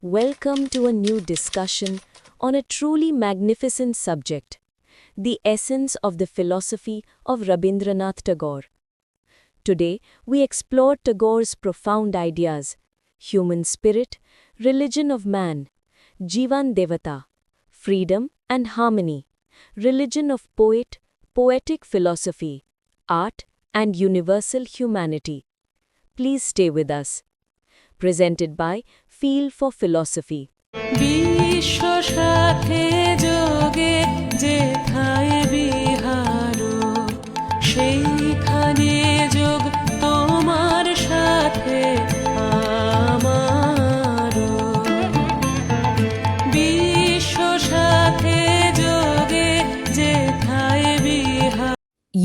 Welcome to a new discussion on a truly magnificent subject, the essence of the philosophy of Rabindranath Tagore. Today, we explore Tagore's profound ideas: human spirit, religion of man, Jivan Devata, freedom and harmony, religion of poet, poetic philosophy, art, and universal humanity. Please stay with us. Presented by Feel for Philosophy. বিশ্ব সাথে যোগে যেথায় বিহারো সেইখানে যোগ তোমার সাথে আমারো বিশ্ব সাথে যোগে যেথায় বিহারো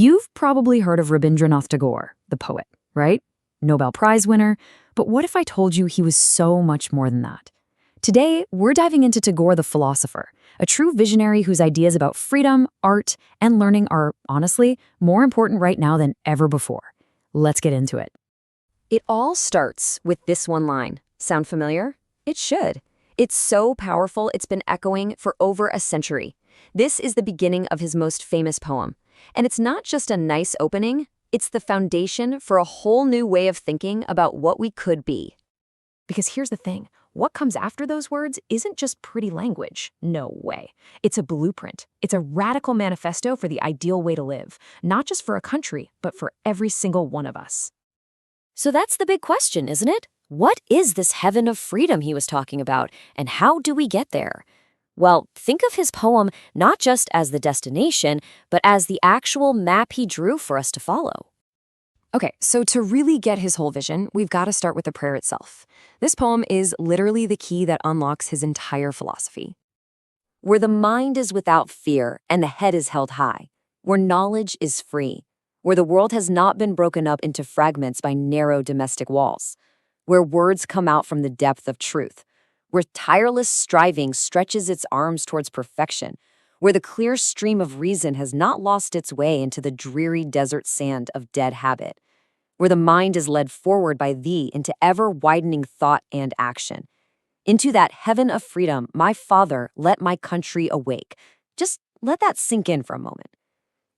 You've probably heard of Rabindranath Tagore, the poet, right? Nobel Prize winner. But what if I told you he was so much more than that? Today, we're diving into Tagore the philosopher, a true visionary whose ideas about freedom, art, and learning are, honestly, more important right now than ever before. Let's get into it. It all starts with this one line. Sound familiar? It should. It's so powerful it's been echoing for over a century. This is the beginning of his most famous poem. And it's not just a nice opening, it's the foundation for a whole new way of thinking about what we could be. Because here's the thing, what comes after those words isn't just pretty language. No way. It's a blueprint. It's a radical manifesto for the ideal way to live, not just for a country, but for every single one of us. So that's the big question, isn't it? What is this heaven of freedom he was talking about, and how do we get there? Well, think of his poem not just as the destination, but as the actual map he drew for us to follow. Okay, so to really get his whole vision, we've got to start with the prayer itself. This poem is literally the key that unlocks his entire philosophy. Where the mind is without fear and the head is held high, where knowledge is free, where the world has not been broken up into fragments by narrow domestic walls, where words come out from the depth of truth, where tireless striving stretches its arms towards perfection, where the clear stream of reason has not lost its way into the dreary desert sand of dead habit, where the mind is led forward by thee into ever-widening thought and action. Into that heaven of freedom, my Father, let my country awake. Just let that sink in for a moment.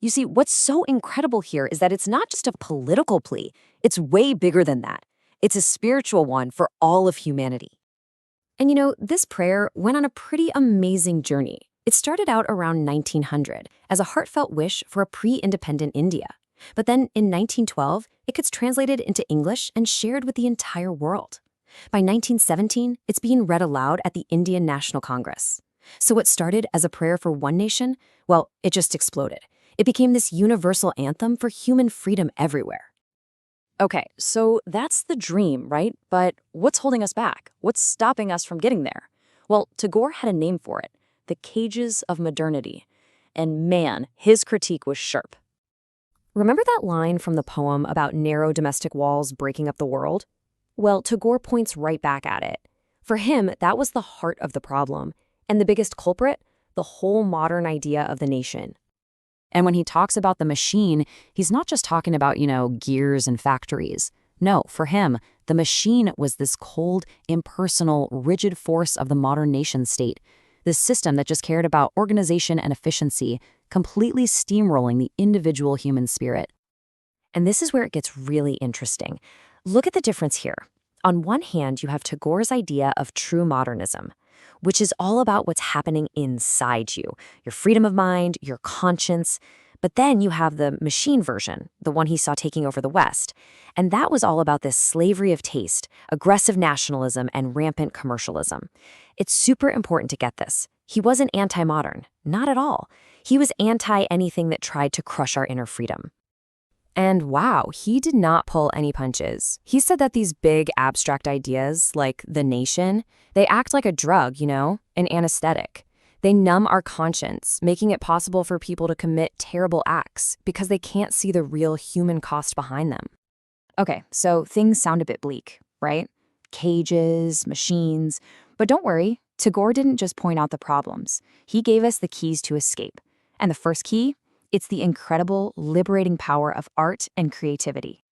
You see, what's so incredible here is that it's not just a political plea. It's way bigger than that. It's a spiritual one for all of humanity. And you know, this prayer went on a pretty amazing journey. It started out around 1900 as a heartfelt wish for a pre-independent India. But then in 1912, it gets translated into English and shared with the entire world. By 1917, it's being read aloud at the Indian National Congress. So what started as a prayer for one nation, well, it just exploded. It became this universal anthem for human freedom everywhere. Okay, so that's the dream, right? But what's holding us back? What's stopping us from getting there? Well, Tagore had a name for it, the cages of modernity. And man, his critique was sharp. Remember that line from the poem about narrow domestic walls breaking up the world? Well, Tagore points right back at it. For him, that was the heart of the problem, and the biggest culprit, the whole modern idea of the nation. And when he talks about the machine, he's not just talking about, gears and factories. No, for him, the machine was this cold, impersonal, rigid force of the modern nation state, this system that just cared about organization and efficiency, completely steamrolling the individual human spirit. And this is where it gets really interesting. Look at the difference here. On one hand, you have Tagore's idea of true modernism, which is all about what's happening inside you, your freedom of mind, your conscience. But then you have the machine version, the one he saw taking over the West. And that was all about this slavery of taste, aggressive nationalism, and rampant commercialism. It's super important to get this. He wasn't anti-modern, not at all. He was anti-anything that tried to crush our inner freedom. And wow, he did not pull any punches. He said that these big abstract ideas, like the nation, they act like a drug, an anesthetic. They numb our conscience, making it possible for people to commit terrible acts because they can't see the real human cost behind them. Okay, so things sound a bit bleak, right? Cages, machines. But don't worry, Tagore didn't just point out the problems. He gave us the keys to escape. And the first key? It's the incredible, liberating power of art and creativity.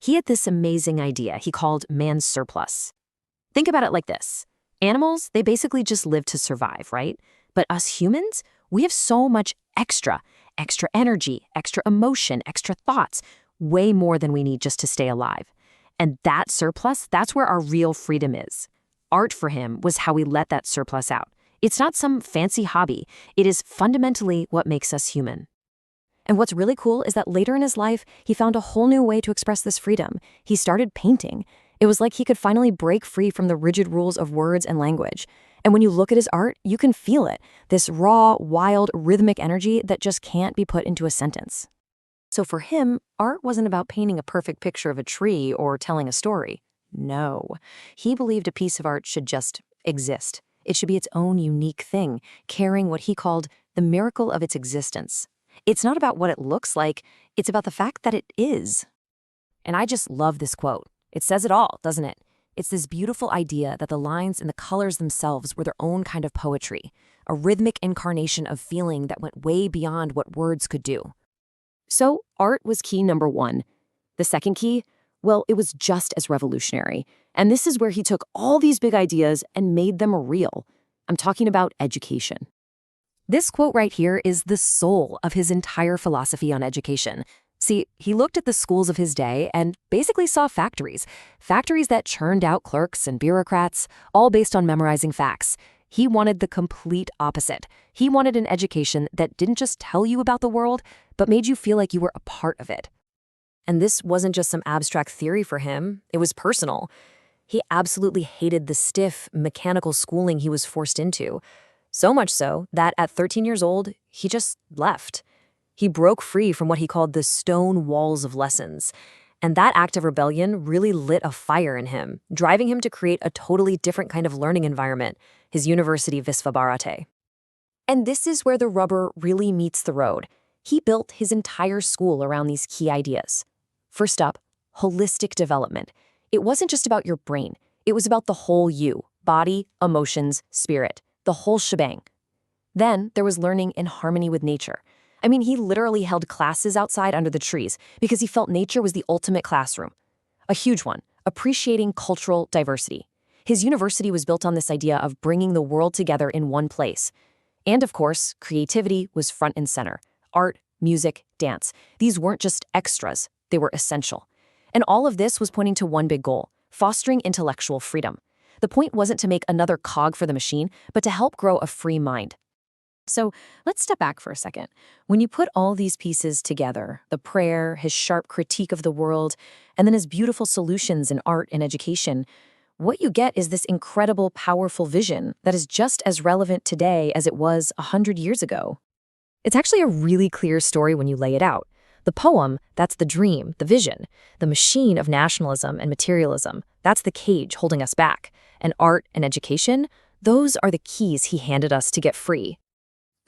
He had this amazing idea he called man's surplus. Think about it like this. Animals, they basically just live to survive, right? But us humans, we have so much extra energy, extra emotion, extra thoughts, way more than we need just to stay alive. And that surplus, that's where our real freedom is. Art for him was how we let that surplus out. It's not some fancy hobby. It is fundamentally what makes us human. And what's really cool is that later in his life, he found a whole new way to express this freedom. He started painting. It was like he could finally break free from the rigid rules of words and language. And when you look at his art, you can feel it, this raw, wild, rhythmic energy that just can't be put into a sentence. So for him, art wasn't about painting a perfect picture of a tree or telling a story. No. He believed a piece of art should just exist. It should be its own unique thing, carrying what he called the miracle of its existence. It's not about what it looks like, it's about the fact that it is. And I just love this quote. It says it all, doesn't it? It's this beautiful idea that the lines and the colors themselves were their own kind of poetry, a rhythmic incarnation of feeling that went way beyond what words could do. So, art was key number one. The second key, well, it was just as revolutionary. And this is where he took all these big ideas and made them real. I'm talking about education. This quote right here is the soul of his entire philosophy on education. See, he looked at the schools of his day and basically saw factories that churned out clerks and bureaucrats, all based on memorizing facts. He wanted the complete opposite. He wanted an education that didn't just tell you about the world, but made you feel like you were a part of it. And this wasn't just some abstract theory for him, it was personal. He absolutely hated the stiff, mechanical schooling he was forced into. So much so that at 13 years old, he just left. He broke free from what he called the stone walls of lessons. And that act of rebellion really lit a fire in him, driving him to create a totally different kind of learning environment, his University Visvabharate. And this is where the rubber really meets the road. He built his entire school around these key ideas. First up, holistic development. It wasn't just about your brain. It was about the whole you, body, emotions, spirit, the whole shebang. Then there was learning in harmony with nature. I mean, he literally held classes outside under the trees because he felt nature was the ultimate classroom. A huge one, appreciating cultural diversity. His university was built on this idea of bringing the world together in one place. And of course, creativity was front and center. Art, music, dance. These weren't just extras, they were essential. And all of this was pointing to one big goal, fostering intellectual freedom. The point wasn't to make another cog for the machine, but to help grow a free mind. So let's step back for a second. When you put all these pieces together, the prayer, his sharp critique of the world, and then his beautiful solutions in art and education, what you get is this incredible, powerful vision that is just as relevant today as it was 100 years ago. It's actually a really clear story when you lay it out. The poem, that's the dream, the vision. The machine of nationalism and materialism, that's the cage holding us back. And art and education, those are the keys he handed us to get free.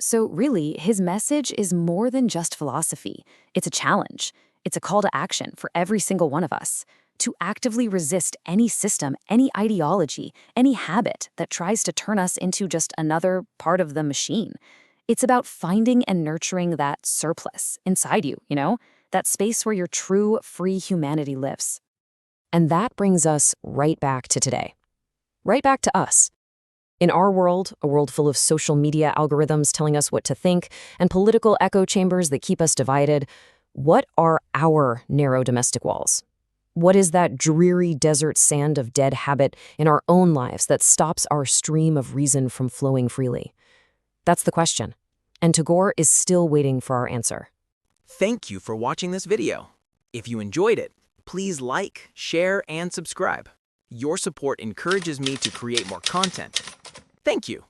So really, his message is more than just philosophy. It's a challenge. It's a call to action for every single one of us to actively resist any system, any ideology, any habit that tries to turn us into just another part of the machine. It's about finding and nurturing that surplus inside you, that space where your true, free humanity lives. And that brings us right back to today. Right back to us. In our world, a world full of social media algorithms telling us what to think and political echo chambers that keep us divided, what are our narrow domestic walls? What is that dreary desert sand of dead habit in our own lives that stops our stream of reason from flowing freely? That's the question, and Tagore is still waiting for our answer. Thank you for watching this video. If you enjoyed it, please like, share, and subscribe. Your support encourages me to create more content. Thank you.